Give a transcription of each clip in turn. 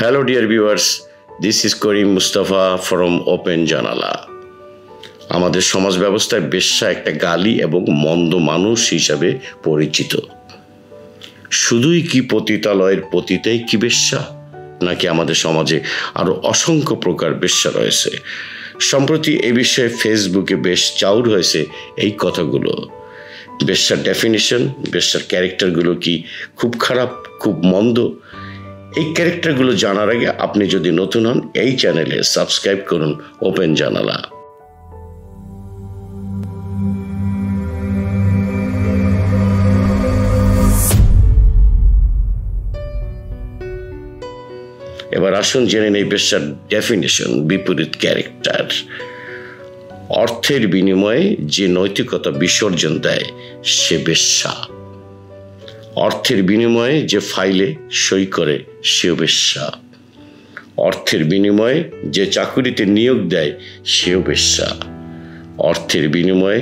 Hello dear viewers, this is Karim Mustafa from Open Janala. আমাদের সমাজ ব্যবস্থায় বেশ্যা একটা গালি এবং মন্দ মানুষ হিসাবে পরিচিত। শুধুই কি পতিতালয়ের পতিতাই কি বেশ্যা, নাকি আমাদের সমাজে আরো অসংখ্য প্রকার বেশ্যা রয়েছে? সম্প্রতি এই বিষয়ে ফেসবুকে বেশ চাউর হয়েছে এই কথাগুলো। বেশ্যার ডেফিনিশন, বেশ্যার ক্যারেক্টারগুলো কি খুব খারাপ, খুব মন্দ? এই ক্যারেক্টারগুলো জানার আগে আপনি যদি নতুন হন, এই চ্যানেলে সাবস্ক্রাইব করুন ওপেন জানালা। এবার আসুন জেনে নেই বেশ্যার ডেফিনিশন, বিপরীত ক্যারেক্টার। অর্থের বিনিময়ে যে নৈতিকতা বিসর্জন দেয় সে বেশ্যা। অর্থের বিনিময়ে যে ফাইলে সই করে সেও বেশ্যা। অর্থের বিনিময়ে যে চাকুরিতে নিয়োগ দেয় সেও বেশ্যা। অর্থের বিনিময়ে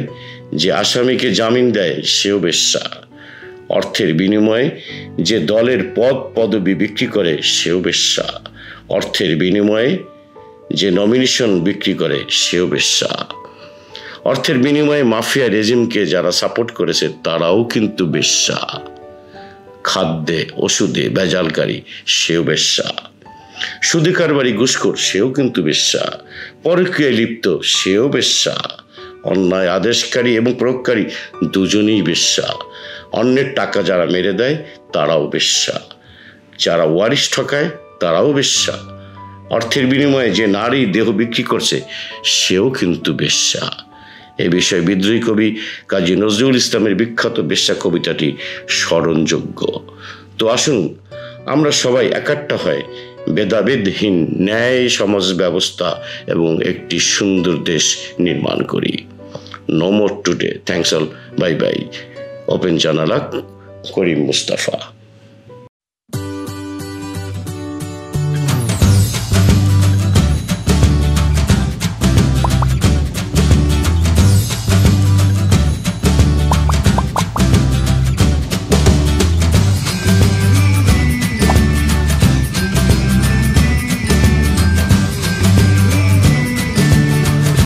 যে আসামিকে জামিন দেয় সেও বেশ্যা। অর্থের বিনিময়ে যে দলের পদ পদবি বিক্রি করে সেও বেশ্যা। অর্থের বিনিময়ে যে নমিনেশন বিক্রি করে সেও বেশ্যা। অর্থের বিনিময়ে মাফিয়া রেজিমকে যারা সাপোর্ট করেছে তারাও কিন্তু বেশ্যা। খাদ্যে ওষুধে ভেজালকারী সেও বেশ্যা। সুদী কারবারি ঘুষখোর সেও কিন্তু বেশ্যা। পরকীয়ায় লিপ্ত সেও বেশ্যা। অন্যায় আদেশকারী এবং প্রয়োগকারী দুজনেই বেশ্যা। অন্যের টাকা যারা মেরে দেয় তারাও বেশ্যা। যারা ওয়ারিশ ঠকায় তারাও বেশ্যা। অর্থের বিনিময়ে যে নারী দেহ বিক্রি করছে সেও কিন্তু বেশ্যা। এ বিষয়ে বিদ্রোহী কবি কাজী নজরুল ইসলামের বিখ্যাত বেশ্যা কবিতাটি স্মরণযোগ্য। তো আসুন আমরা সবাই একাট্টা হয় ভেদাভেদহীন ন্যায় সমাজ ব্যবস্থা এবং একটি সুন্দর দেশ নির্মাণ করি। No more today, thanks all, bye bye. Open জানালা, করিম মুস্তাফা।